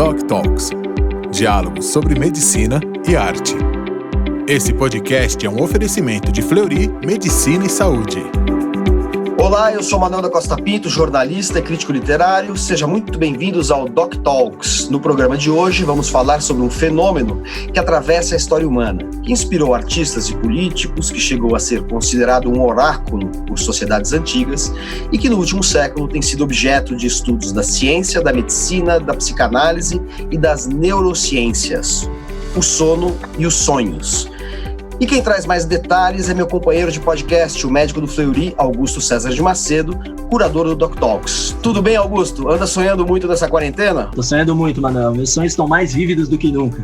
Doc Talks, diálogos sobre medicina e arte. Esse podcast é um oferecimento de Fleury Medicina e Saúde. Olá, eu sou Manuel da Costa Pinto, jornalista e crítico literário. Sejam muito bem-vindos ao Doc Talks. No programa de hoje, vamos falar sobre um fenômeno que atravessa a história humana, que inspirou artistas e políticos, que chegou a ser considerado um oráculo por sociedades antigas e que no último século tem sido objeto de estudos da ciência, da medicina, da psicanálise e das neurociências: o sono e os sonhos. E quem traz mais detalhes é meu companheiro de podcast, o médico do Fleury, Augusto César de Macedo, curador do Doc Talks. Tudo bem, Augusto? Anda sonhando muito nessa quarentena? Tô sonhando muito, Manuel. Meus sonhos estão mais vívidos do que nunca.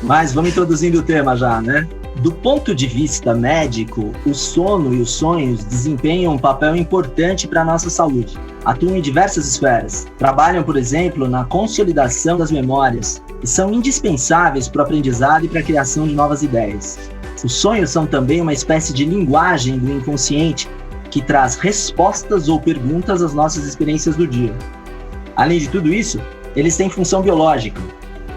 Mas vamos introduzindo o tema já, né? Do ponto de vista médico, o sono e os sonhos desempenham um papel importante para a nossa saúde. Atuam em diversas esferas. Trabalham, por exemplo, na consolidação das memórias e são indispensáveis para o aprendizado e para a criação de novas ideias. Os sonhos são também uma espécie de linguagem do inconsciente que traz respostas ou perguntas às nossas experiências do dia. Além de tudo isso, eles têm função biológica.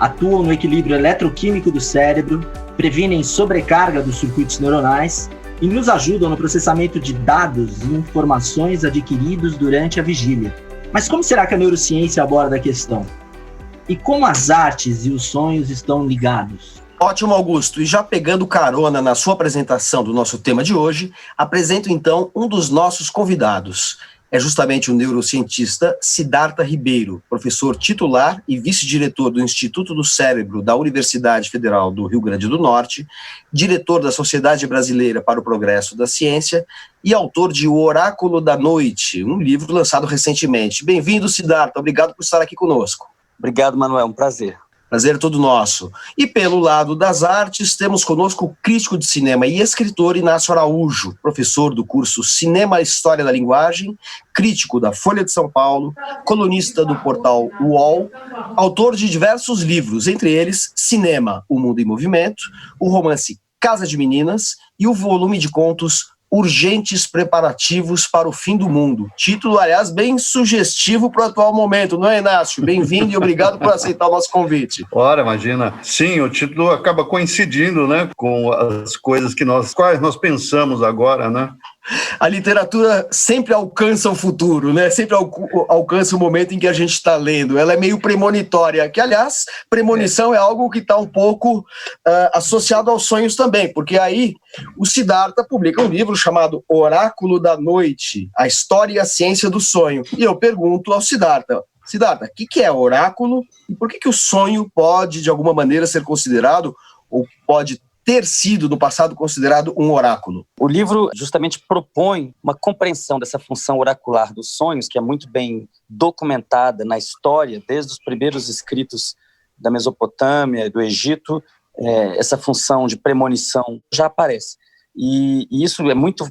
Atuam no equilíbrio eletroquímico do cérebro, previnem sobrecarga dos circuitos neuronais e nos ajudam no processamento de dados e informações adquiridos durante a vigília. Mas como será que a neurociência aborda a questão? E como as artes e os sonhos estão ligados? Ótimo, Augusto. E já pegando carona na sua apresentação do nosso tema de hoje, apresento então um dos nossos convidados. É justamente o neurocientista Siddhartha Ribeiro, professor titular e vice-diretor do Instituto do Cérebro da Universidade Federal do Rio Grande do Norte, diretor da Sociedade Brasileira para o Progresso da Ciência e autor de O Oráculo da Noite, um livro lançado recentemente. Bem-vindo, Siddhartha. Obrigado por estar aqui conosco. Obrigado, Manuel. Um prazer. Prazer todo nosso. E pelo lado das artes, temos conosco o crítico de cinema e escritor Inácio Araújo, professor do curso Cinema História da Linguagem, crítico da Folha de São Paulo, colunista do portal UOL, autor de diversos livros, entre eles Cinema, O Mundo em Movimento, o romance Casa de Meninas e o volume de contos Urgentes Preparativos para o Fim do Mundo. Título, aliás, bem sugestivo para o atual momento, não é, Inácio? Bem-vindo e obrigado por aceitar o nosso convite. Ora, imagina. Sim, o título acaba coincidindo, né, com as coisas quais nós pensamos agora, né? A literatura sempre alcança o futuro, né? Sempre alcança o momento em que a gente está lendo. Ela é meio premonitória, que, aliás, premonição é algo que está um pouco associado aos sonhos também, porque aí o Siddhartha publica um livro chamado Oráculo da Noite, a História e a Ciência do Sonho. E eu pergunto ao Siddhartha, o que é oráculo e por que o sonho pode, de alguma maneira, ser considerado ou pode ter sido, no passado, considerado um oráculo? O livro justamente propõe uma compreensão dessa função oracular dos sonhos, que é muito bem documentada na história, desde os primeiros escritos da Mesopotâmia, do Egito. Essa função de premonição já aparece. E isso é muito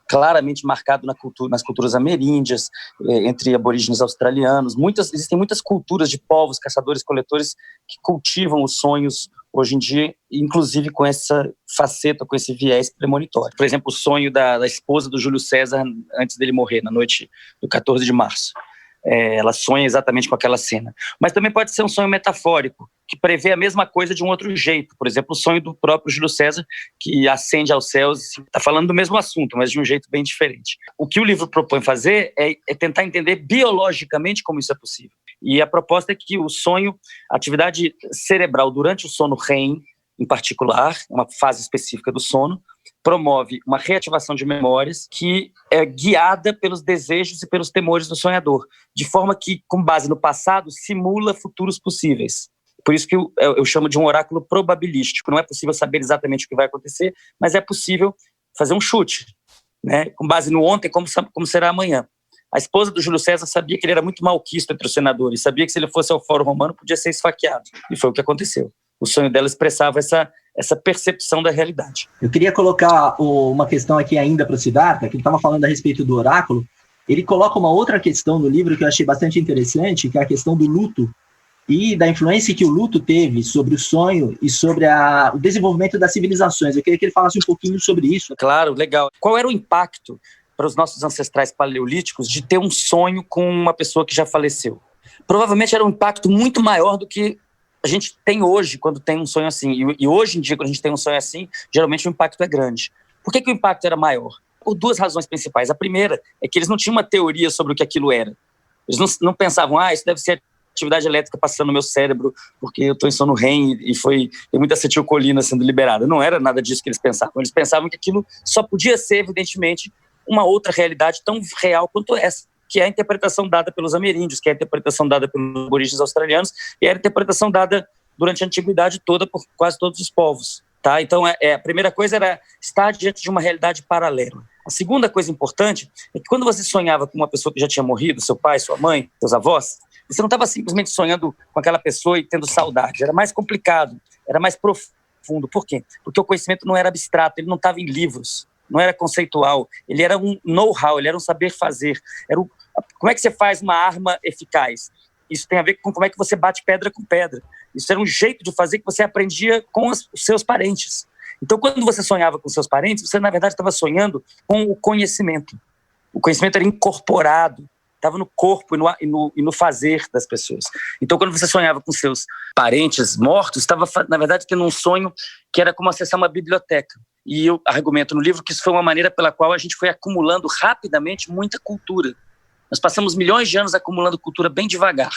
claramente marcado nas culturas ameríndias, entre aborígenes australianos. Existem muitas culturas de povos, caçadores-coletores, que cultivam os sonhos hoje em dia, inclusive com essa faceta, com esse viés premonitório. Por exemplo, o sonho da esposa do Júlio César antes dele morrer, na noite do 14 de março. Ela sonha exatamente com aquela cena. Mas também pode ser um sonho metafórico, que prevê a mesma coisa de um outro jeito. Por exemplo, o sonho do próprio Júlio César, que ascende aos céus e está falando do mesmo assunto, mas de um jeito bem diferente. O que o livro propõe fazer é tentar entender biologicamente como isso é possível. E a proposta é que o sonho, a atividade cerebral durante o sono REM, em particular, uma fase específica do sono, promove uma reativação de memórias que é guiada pelos desejos e pelos temores do sonhador, de forma que, com base no passado, simula futuros possíveis. Por isso que eu chamo de um oráculo probabilístico. Não é possível saber exatamente o que vai acontecer, mas é possível fazer um chute, né? Com base no ontem, como será amanhã. A esposa do Júlio César sabia que ele era muito malquisto entre os senadores, sabia que se ele fosse ao Fórum Romano podia ser esfaqueado, e foi o que aconteceu. O sonho dela expressava essa percepção da realidade. Eu queria colocar uma questão aqui ainda para o Siddhartha, que ele estava falando a respeito do oráculo. Ele coloca uma outra questão no livro que eu achei bastante interessante, que é a questão do luto e da influência que o luto teve sobre o sonho e sobre o desenvolvimento das civilizações. Eu queria que ele falasse um pouquinho sobre isso. Claro, legal. Qual era o impacto para os nossos ancestrais paleolíticos de ter um sonho com uma pessoa que já faleceu? provavelmente era um impacto muito maior do que a gente tem hoje quando tem um sonho assim. E hoje em dia, quando a gente tem um sonho assim, geralmente o impacto é grande. Por que o impacto era maior? Por duas razões principais. A primeira é que eles não tinham uma teoria sobre o que aquilo era. Eles não pensavam, isso deve ser atividade elétrica passando no meu cérebro porque eu estou em sono REM e tem muita acetilcolina sendo liberada. Não era nada disso que eles pensavam. Eles pensavam que aquilo só podia ser, evidentemente, uma outra realidade tão real quanto essa, que é a interpretação dada pelos ameríndios, que é a interpretação dada pelos aborígenes australianos e é a interpretação dada durante a antiguidade toda por quase todos os povos. Tá? Então, a primeira coisa era estar diante de uma realidade paralela. A segunda coisa importante é que quando você sonhava com uma pessoa que já tinha morrido, seu pai, sua mãe, seus avós, você não estava simplesmente sonhando com aquela pessoa e tendo saudade. Era mais complicado, era mais profundo. Por quê? Porque o conhecimento não era abstrato, ele não estava em livros, não era conceitual, ele era um know-how, ele era um saber fazer. Como é que você faz uma arma eficaz? Isso tem a ver com como é que você bate pedra com pedra. Isso era um jeito de fazer que você aprendia com os seus parentes. Então, quando você sonhava com seus parentes, você, na verdade, estava sonhando com o conhecimento. O conhecimento era incorporado, estava no corpo e no fazer das pessoas. Então, quando você sonhava com seus parentes mortos, estava, na verdade, tendo um sonho que era como acessar uma biblioteca. E eu argumento no livro que isso foi uma maneira pela qual a gente foi acumulando rapidamente muita cultura. Nós passamos milhões de anos acumulando cultura bem devagar,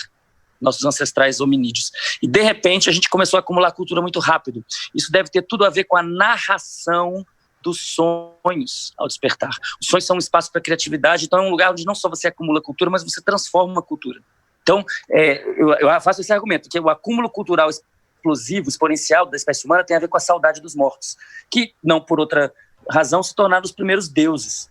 nossos ancestrais hominídeos. E, de repente, a gente começou a acumular cultura muito rápido. Isso deve ter tudo a ver com a narração dos sonhos ao despertar. Os sonhos são um espaço para criatividade, então é um lugar onde não só você acumula cultura, mas você transforma uma cultura. Então, eu faço esse argumento, que o acúmulo cultural explosivo, exponencial da espécie humana tem a ver com a saudade dos mortos, que, não por outra razão, se tornaram os primeiros deuses.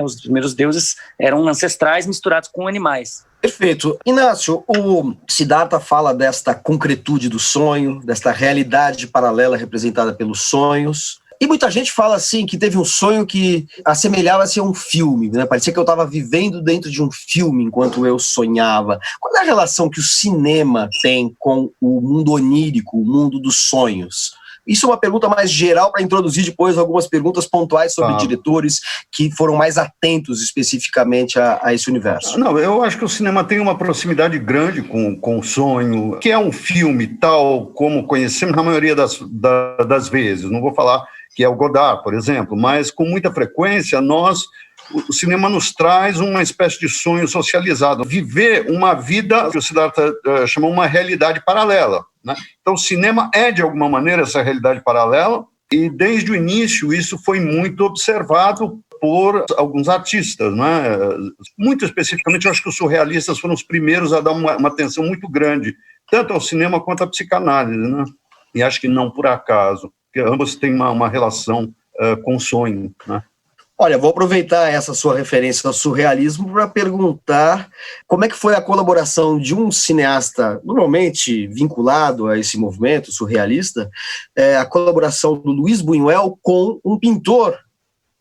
Os primeiros deuses eram ancestrais misturados com animais. Perfeito. Inácio, o Siddhartha fala desta concretude do sonho, desta realidade paralela representada pelos sonhos. E muita gente fala assim que teve um sonho que assemelhava-se a um filme, né? Parecia que eu estava vivendo dentro de um filme enquanto eu sonhava. Qual é a relação que o cinema tem com o mundo onírico, o mundo dos sonhos? Isso é uma pergunta mais geral para introduzir depois algumas perguntas pontuais sobre diretores que foram mais atentos especificamente a esse universo. Não, eu acho que o cinema tem uma proximidade grande com o sonho, que é um filme tal como conhecemos na maioria das vezes. Não vou falar que é o Godard, por exemplo, mas com muita frequência o cinema nos traz uma espécie de sonho socializado, viver uma vida que o Siddhartha chamou uma realidade paralela, né? Então o cinema é, de alguma maneira, essa realidade paralela, e desde o início isso foi muito observado por alguns artistas, né? Muito especificamente, eu acho que os surrealistas foram os primeiros a dar uma atenção muito grande, tanto ao cinema quanto à psicanálise, né? E acho que não por acaso, porque ambos têm uma relação com o sonho, né? Olha, vou aproveitar essa sua referência ao surrealismo para perguntar como é que foi a colaboração de um cineasta normalmente vinculado a esse movimento surrealista, a colaboração do Luiz Buñuel com um pintor,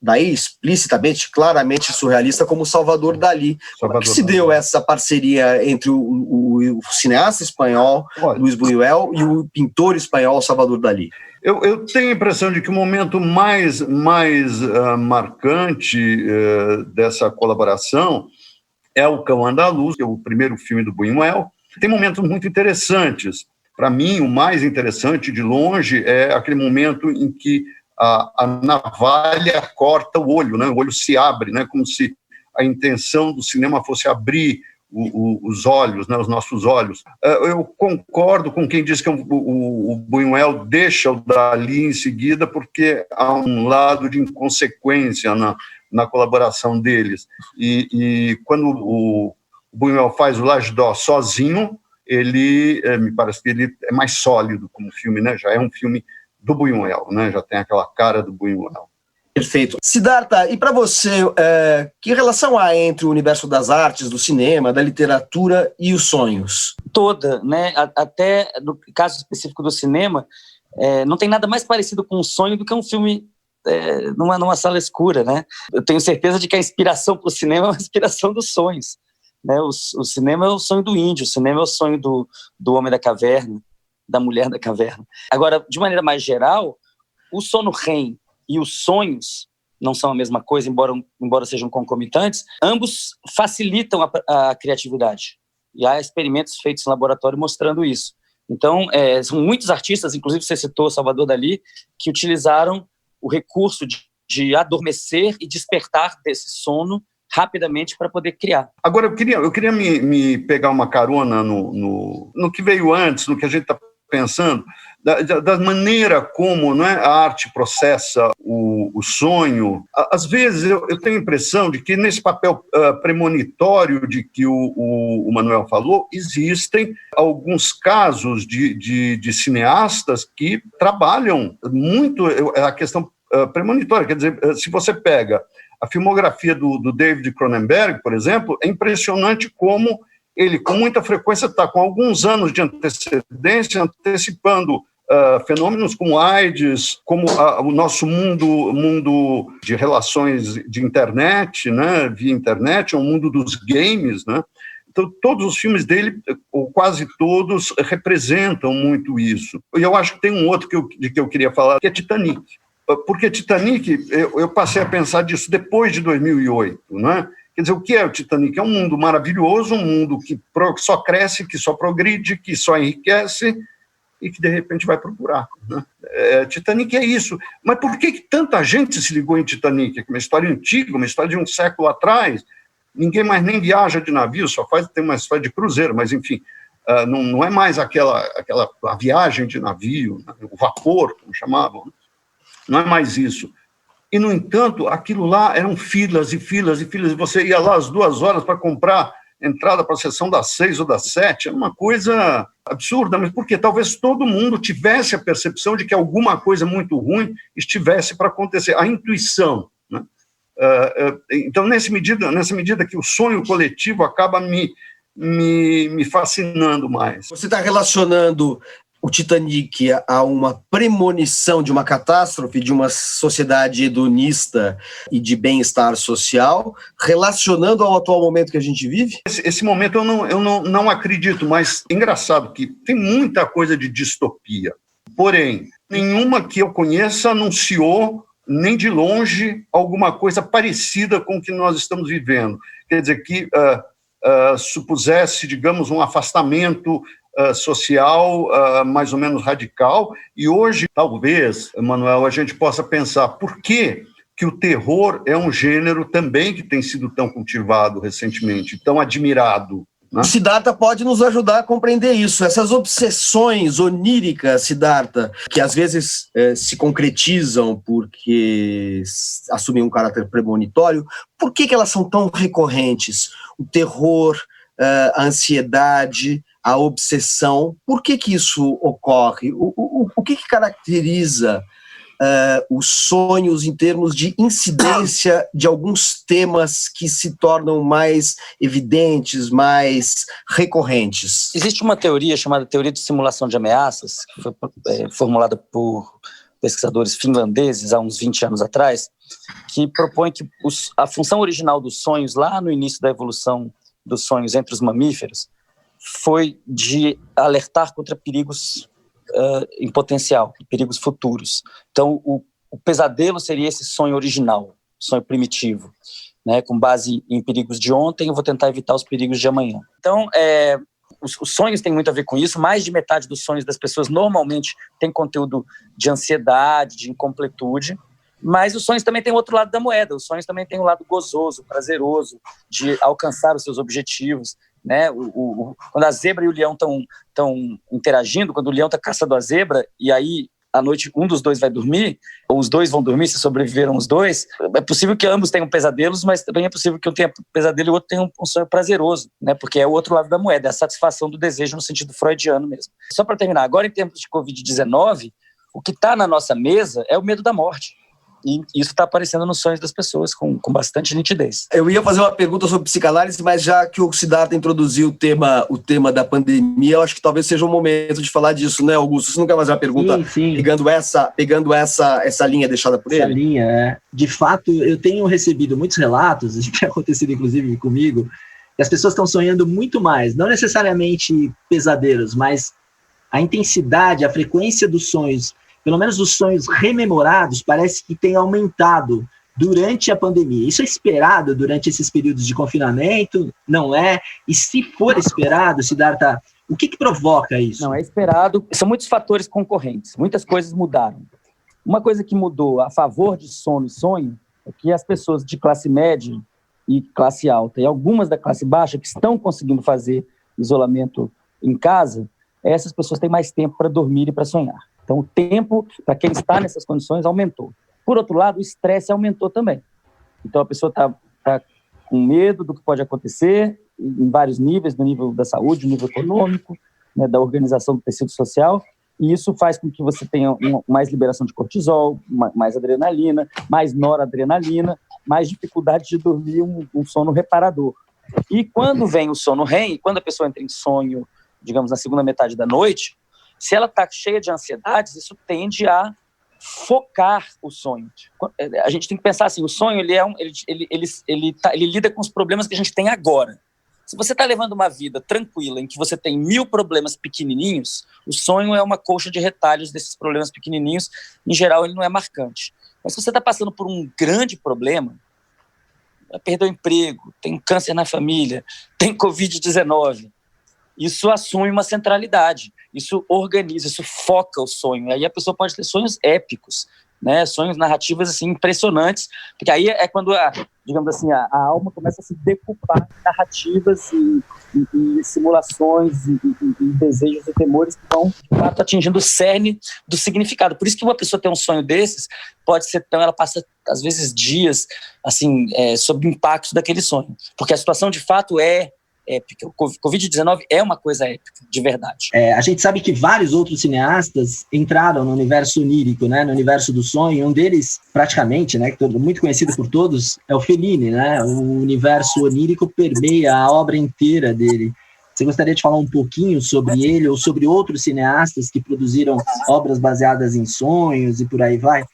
daí explicitamente, claramente surrealista, como Salvador Dalí. Como é que se deu essa parceria entre o cineasta espanhol, Luiz Buñuel, e o pintor espanhol, Salvador Dalí? Eu tenho a impressão de que o momento mais marcante dessa colaboração é o Cão Andaluz, que é o primeiro filme do Buñuel. Tem momentos muito interessantes. Para mim, o mais interessante, de longe, é aquele momento em que a navalha corta o olho, né? O olho se abre, né? Como se a intenção do cinema fosse abrir os olhos, né, os nossos olhos. Eu concordo com quem diz que o Buñuel deixa o Dalí em seguida porque há um lado de inconsequência na colaboração deles. E quando o Buñuel faz o L'Âge d'Or sozinho, me parece que ele é mais sólido como filme, né? Já é um filme do Buñuel, né? Já tem aquela cara do Buñuel. Perfeito. Siddhartha, e para você, que relação há entre o universo das artes, do cinema, da literatura e os sonhos? Toda, né? Até no caso específico do cinema, não tem nada mais parecido com um sonho do que um filme numa sala escura, né? Eu tenho certeza de que a inspiração para o cinema é uma inspiração dos sonhos, né? O cinema é o sonho do índio, o cinema é o sonho do homem da caverna, da mulher da caverna. Agora, de maneira mais geral, o sono REM e os sonhos não são a mesma coisa, embora sejam concomitantes, ambos facilitam a criatividade. E há experimentos feitos em laboratório mostrando isso. Então, são muitos artistas, inclusive você citou Salvador Dalí, que utilizaram o recurso de adormecer e despertar desse sono rapidamente para poder criar. Agora, eu queria me pegar uma carona no que veio antes, no que a gente está pensando, da maneira como, não é, a arte processa o sonho. Às vezes eu tenho a impressão de que nesse papel premonitório de que o Manuel falou, existem alguns casos de cineastas que trabalham muito a questão premonitória. Quer dizer, se você pega a filmografia do David Cronenberg, por exemplo, é impressionante como ele, com muita frequência, está com alguns anos de antecedência, antecipando fenômenos como AIDS, como o nosso mundo de relações de internet, né, via internet, o mundo dos games, né? Então, todos os filmes dele, ou quase todos, representam muito isso. E eu acho que tem um outro que eu queria falar, que é Titanic. Porque Titanic, eu passei a pensar disso depois de 2008, né? Quer dizer, o que é o Titanic? É um mundo maravilhoso, um mundo que só cresce, que só progride, que só enriquece e que, de repente, vai para o buraco, né? Titanic é isso. Mas por que tanta gente se ligou em Titanic? É uma história antiga, uma história de um século atrás. Ninguém mais nem viaja de navio, tem uma história de cruzeiro, mas, enfim, não é mais aquela a viagem de navio, né? O vapor, como chamavam. Não é mais isso. E, no entanto, aquilo lá eram filas e filas e filas, e você ia lá às 2 horas para comprar entrada para a sessão das 6 ou das 7, era uma coisa absurda, mas porque talvez todo mundo tivesse a percepção de que alguma coisa muito ruim estivesse para acontecer, a intuição, né? Então, nessa medida que o sonho coletivo acaba me fascinando mais. Você está relacionando o Titanic a uma premonição de uma catástrofe, de uma sociedade hedonista e de bem-estar social, relacionando ao atual momento que a gente vive? Esse momento eu não acredito, mas é engraçado que tem muita coisa de distopia. Porém, nenhuma que eu conheça anunciou, nem de longe, alguma coisa parecida com o que nós estamos vivendo. Quer dizer, que supusesse, digamos, um afastamento social mais ou menos radical, e hoje, talvez, Manuel, a gente possa pensar por que o terror é um gênero também que tem sido tão cultivado recentemente, tão admirado, né? O Siddhartha pode nos ajudar a compreender isso, essas obsessões oníricas, Siddhartha, que às vezes se concretizam porque assumem um caráter premonitório. Por que elas são tão recorrentes? O terror, a ansiedade, a obsessão, por que isso ocorre? O que caracteriza os sonhos em termos de incidência de alguns temas que se tornam mais evidentes, mais recorrentes? Existe uma teoria chamada teoria de simulação de ameaças, que foi formulada por pesquisadores finlandeses há uns 20 anos atrás, que propõe que a função original dos sonhos, lá no início da evolução dos sonhos entre os mamíferos, foi de alertar contra perigos em potencial, perigos futuros. Então, o pesadelo seria esse sonho original, sonho primitivo, né? Com base em perigos de ontem, eu vou tentar evitar os perigos de amanhã. Então, os sonhos têm muito a ver com isso. Mais de metade dos sonhos das pessoas normalmente tem conteúdo de ansiedade, de incompletude, mas os sonhos também têm outro lado da moeda. Os sonhos também têm um lado gozoso, prazeroso, de alcançar os seus objetivos, né? Quando a zebra e o leão estão interagindo, quando o leão está caçando a zebra, e aí à noite um dos dois vai dormir, ou os dois vão dormir se sobreviveram os dois, é possível que ambos tenham pesadelos, mas também é possível que um tenha pesadelo e o outro tenha um sonho prazeroso, né? Porque é o outro lado da moeda, é a satisfação do desejo no sentido freudiano mesmo. Só para terminar, agora em tempos de Covid-19, o que está na nossa mesa é o medo da morte. E isso está aparecendo nos sonhos das pessoas com bastante nitidez. Eu ia fazer uma pergunta sobre psicanálise, mas já que o Siddhartha introduziu o tema da pandemia, eu acho que talvez seja o momento de falar disso, né, Augusto? Você não quer fazer uma pergunta sim. Pegando essa linha deixada por ele? Essa linha, de fato, eu tenho recebido muitos relatos, isso tem acontecido inclusive comigo, que as pessoas estão sonhando muito mais, não necessariamente pesadelos, mas a intensidade, a frequência dos sonhos, pelo menos os sonhos rememorados, parece que tem aumentado durante a pandemia. Isso é esperado durante esses períodos de confinamento? Não é? E se for esperado, Siddhartha, o que provoca isso? Não, é esperado. São muitos fatores concorrentes. Muitas coisas mudaram. Uma coisa que mudou a favor de sono e sonho é que as pessoas de classe média e classe alta e algumas da classe baixa que estão conseguindo fazer isolamento em casa, essas pessoas têm mais tempo para dormir e para sonhar. Então, o tempo para quem está nessas condições aumentou. Por outro lado, o estresse aumentou também. Então, a pessoa está com medo do que pode acontecer em vários níveis, no nível da saúde, no nível econômico, né, da organização do tecido social, e isso faz com que você tenha mais liberação de cortisol, mais adrenalina, mais noradrenalina, mais dificuldade de dormir um sono reparador. E quando vem o sono REM, quando a pessoa entra em sonho, digamos, na segunda metade da noite, se ela está cheia de ansiedades, isso tende a focar o sonho. A gente tem que pensar assim, o sonho ele lida com os problemas que a gente tem agora. Se você está levando uma vida tranquila, em que você tem 1000 problemas pequenininhos, o sonho é uma colcha de retalhos desses problemas pequenininhos. Em geral, ele não é marcante. Mas se você está passando por um grande problema, perdeu o emprego, tem câncer na família, tem Covid-19, isso assume uma centralidade, isso organiza, isso foca o sonho. E aí a pessoa pode ter sonhos épicos, né? Sonhos, narrativas assim, impressionantes, porque aí é quando, digamos assim, a alma começa a se decupar em narrativas e simulações e desejos e temores que vão, de fato, atingindo o cerne do significado. Por isso que uma pessoa tem um sonho desses, pode ser tão, ela passa, às vezes, dias, assim, sob o impacto daquele sonho, porque a situação, de fato, é épica. O Covid-19 é uma coisa épica, de verdade. A gente sabe que vários outros cineastas entraram no universo onírico, né, no universo do sonho. Um deles, praticamente, né, muito conhecido por todos, é o Fellini, né? O universo onírico permeia a obra inteira dele. Você gostaria de falar um pouquinho sobre ele ou sobre outros cineastas que produziram obras baseadas em sonhos e por aí vai?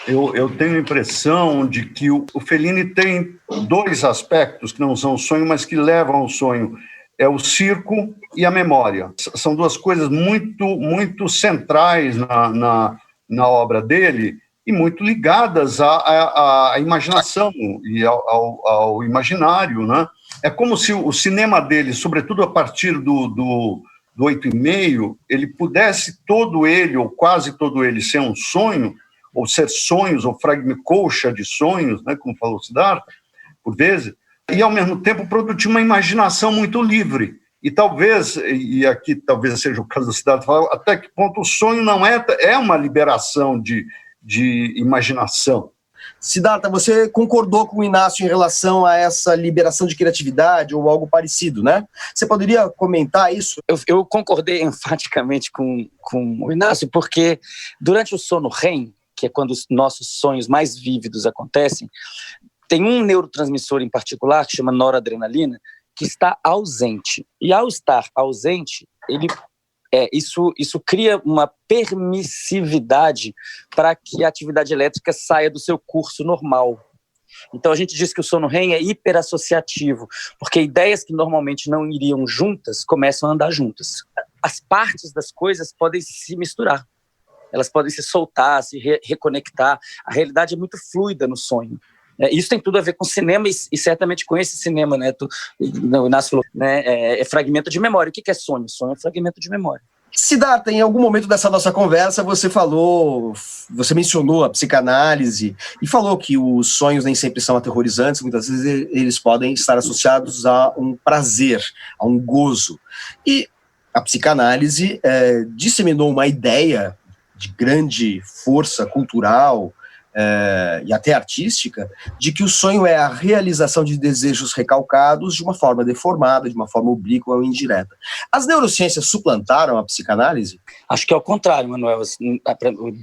Eu tenho a impressão de que o Fellini tem 2 aspectos que não são o sonho, mas que levam ao sonho. É o circo e a memória. São 2 coisas muito, muito centrais na obra dele e muito ligadas à imaginação e ao imaginário, né? É como se o cinema dele, sobretudo a partir do 8,5, ele pudesse todo ele, ou quase todo ele, ser um sonho, ou ser sonhos, ou colcha de sonhos, né, como falou Siddhartha, por vezes, e ao mesmo tempo produzir uma imaginação muito livre. E talvez, e aqui talvez seja o caso do Siddhartha, até que ponto o sonho não é uma liberação de imaginação. Siddhartha, você concordou com o Inácio em relação a essa liberação de criatividade ou algo parecido, né? Você poderia comentar isso? Eu concordei enfaticamente com o Inácio, porque durante o sono REM, que é quando os nossos sonhos mais vívidos acontecem, tem um neurotransmissor em particular, que chama noradrenalina, que está ausente. E ao estar ausente, isso cria uma permissividade para que a atividade elétrica saia do seu curso normal. Então a gente diz que o sono REM é hiperassociativo, porque ideias que normalmente não iriam juntas começam a andar juntas. As partes das coisas podem se misturar. Elas podem se soltar, se reconectar. A realidade é muito fluida no sonho. Isso tem tudo a ver com cinema e certamente com esse cinema, né? O Inácio falou, né? É fragmento de memória. O que é sonho? Sonho é fragmento de memória. Siddhartha, em algum momento dessa nossa conversa, você mencionou a psicanálise e falou que os sonhos nem sempre são aterrorizantes, muitas vezes eles podem estar associados a um prazer, a um gozo. E a psicanálise disseminou uma ideia de grande força cultural e até artística, de que o sonho é a realização de desejos recalcados de uma forma deformada, de uma forma oblíqua ou indireta. As neurociências suplantaram a psicanálise? Acho que é o contrário, Manuel.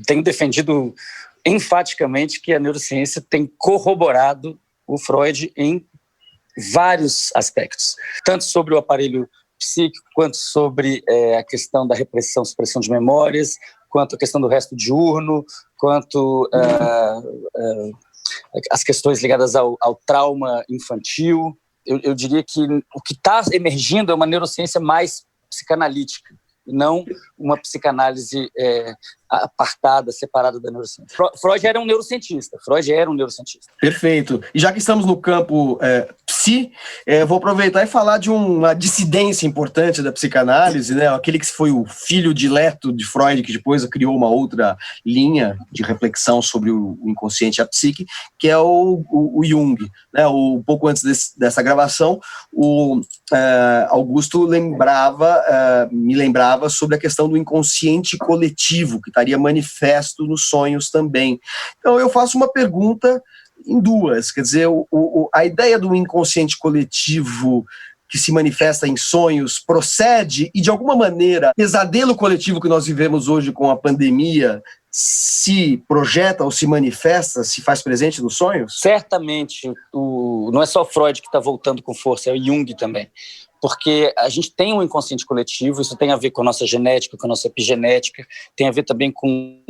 Tenho defendido enfaticamente que a neurociência tem corroborado o Freud em vários aspectos, tanto sobre o aparelho psíquico, quanto sobre a questão da repressão, supressão de memórias, quanto a questão do resto diurno, quanto as questões ligadas ao trauma infantil. Eu diria que o que está emergindo é uma neurociência mais psicanalítica, e não uma psicanálise apartada, separada da neurociência. Freud era um neurocientista. Perfeito. E já que estamos no campo psi, vou aproveitar e falar de uma dissidência importante da psicanálise, né? Aquele que foi o filho dileto de Freud, que depois criou uma outra linha de reflexão sobre o inconsciente e a psique, que é o Jung. Né? Um pouco antes dessa gravação, o Augusto me lembrava sobre a questão do inconsciente coletivo, que estaria manifesto nos sonhos também. Então eu faço uma pergunta em duas, quer dizer, a ideia do inconsciente coletivo que se manifesta em sonhos procede e, de alguma maneira, o pesadelo coletivo que nós vivemos hoje com a pandemia se projeta ou se manifesta, se faz presente nos sonhos? Certamente, não é só Freud que está voltando com força, é o Jung também. Porque a gente tem um inconsciente coletivo, isso tem a ver com a nossa genética, com a nossa epigenética, tem a ver também com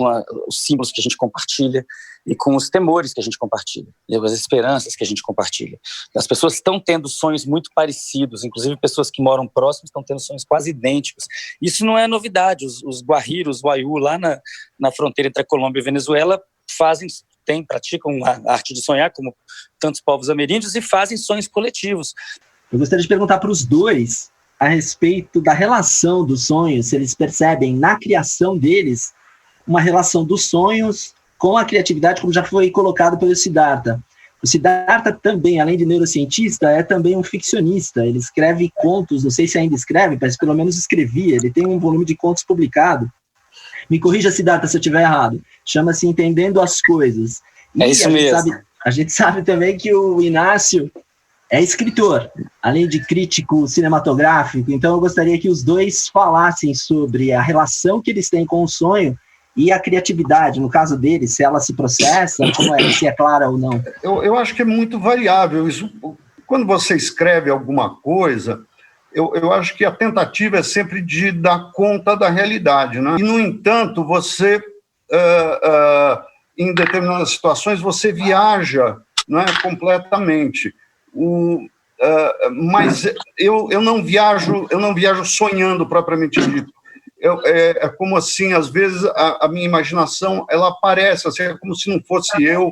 os símbolos que a gente compartilha e com os temores que a gente compartilha, e as esperanças que a gente compartilha. As pessoas estão tendo sonhos muito parecidos, inclusive pessoas que moram próximas estão tendo sonhos quase idênticos. Isso não é novidade, os Guajiros, os Wayuu, lá na fronteira entre a Colômbia e a Venezuela, praticam a arte de sonhar, como tantos povos ameríndios, e fazem sonhos coletivos. Eu gostaria de perguntar para os dois a respeito da relação dos sonhos, se eles percebem na criação deles uma relação dos sonhos com a criatividade, como já foi colocado pelo Siddhartha. O Siddhartha também, além de neurocientista, é também um ficcionista. Ele escreve contos, não sei se ainda escreve, mas pelo menos escrevia. Ele tem um volume de contos publicado. Me corrija, Siddhartha, se eu estiver errado. Chama-se Entendendo as Coisas. E é isso mesmo. A gente sabe também que o Inácio é escritor, além de crítico cinematográfico. Então eu gostaria que os dois falassem sobre a relação que eles têm com o sonho e a criatividade, no caso deles, se ela se processa, se é clara ou não. Eu acho que é muito variável. Isso, quando você escreve alguma coisa, eu acho que a tentativa é sempre de dar conta da realidade, né? E, no entanto, você, em determinadas situações, você viaja, né, completamente. Mas eu não viajo sonhando propriamente dito. É como assim, às vezes a minha imaginação ela aparece, assim, é como se não fosse eu,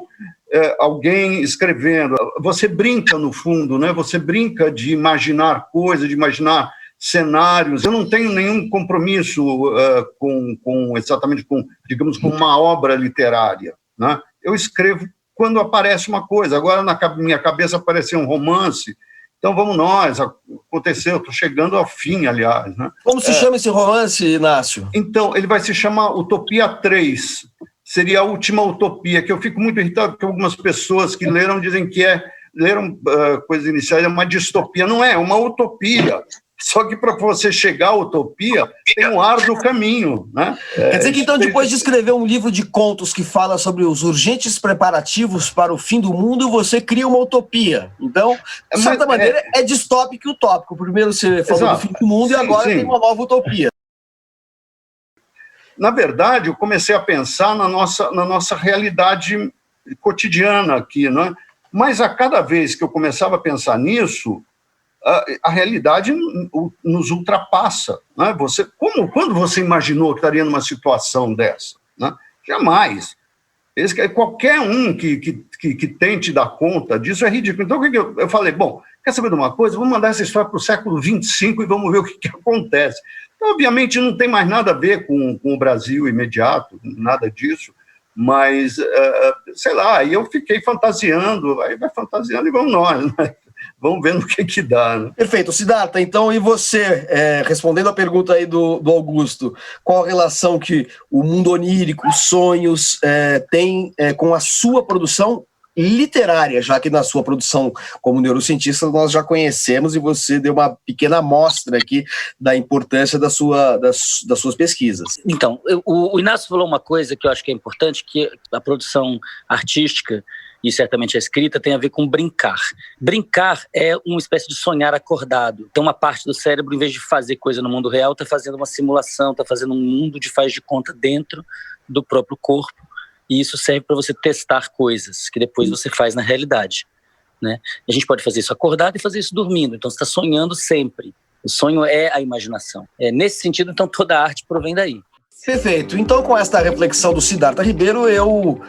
alguém escrevendo. Você brinca no fundo, né? Você brinca de imaginar coisas, de imaginar cenários. Eu não tenho nenhum compromisso exatamente com, digamos, com uma obra literária, né? Eu escrevo quando aparece uma coisa. Agora na minha cabeça apareceu um romance. Então vamos nós, aconteceu, estou chegando ao fim, aliás. Né? Como se chama esse romance, Inácio? Então, ele vai se chamar Utopia 3, seria a última utopia, que eu fico muito irritado, porque algumas pessoas que leram dizem que leram coisas iniciais, é uma distopia. Não é uma utopia. Só que para você chegar à utopia, tem um árduo caminho. Né? Quer dizer que, então, depois de escrever um livro de contos que fala sobre os urgentes preparativos para o fim do mundo, você cria uma utopia. Então, de certa maneira, é distópico e utópico. Primeiro você falou do fim do mundo, sim, e agora tem uma nova utopia. Na verdade, eu comecei a pensar na nossa realidade cotidiana aqui. Né? Mas a cada vez que eu começava a pensar nisso, a realidade nos ultrapassa. Né? Quando você imaginou que estaria numa situação dessa? Né? Jamais. Qualquer um que tente dar conta disso é ridículo. Então, o que eu falei? Bom, quer saber de uma coisa? Vamos mandar essa história para o século XXV e vamos ver o que acontece. Então, obviamente, não tem mais nada a ver com o Brasil imediato, nada disso, mas, sei lá, aí eu fiquei fantasiando, aí vai fantasiando e vamos nós, né? Vamos ver no que dá. Né? Perfeito. Siddhartha, então, e você, respondendo a pergunta aí do Augusto, qual a relação que o mundo onírico, os sonhos, tem com a sua produção literária, já que na sua produção como neurocientista nós já conhecemos e você deu uma pequena amostra aqui da importância das suas pesquisas. Então, o Inácio falou uma coisa que eu acho que é importante, que a produção artística e certamente a escrita tem a ver com brincar. Brincar é uma espécie de sonhar acordado. Então, uma parte do cérebro, em vez de fazer coisa no mundo real, está fazendo uma simulação, está fazendo um mundo de faz de conta dentro do próprio corpo. E isso serve para você testar coisas que depois você faz na realidade. Né? A gente pode fazer isso acordado e fazer isso dormindo. Então, você está sonhando sempre. O sonho é a imaginação. Nesse sentido, então, toda a arte provém daí. Perfeito. Então, com esta reflexão do Siddhartha Ribeiro, eu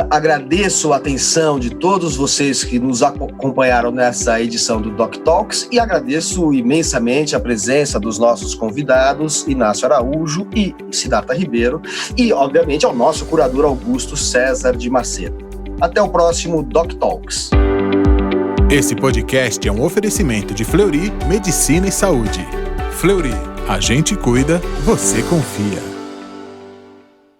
agradeço a atenção de todos vocês que nos acompanharam nessa edição do Doc Talks e agradeço imensamente a presença dos nossos convidados, Inácio Araújo e Siddhartha Ribeiro, e, obviamente, ao nosso curador Augusto César de Macedo. Até o próximo Doc Talks. Esse podcast é um oferecimento de Fleury Medicina e Saúde. Fleury, a gente cuida, você confia.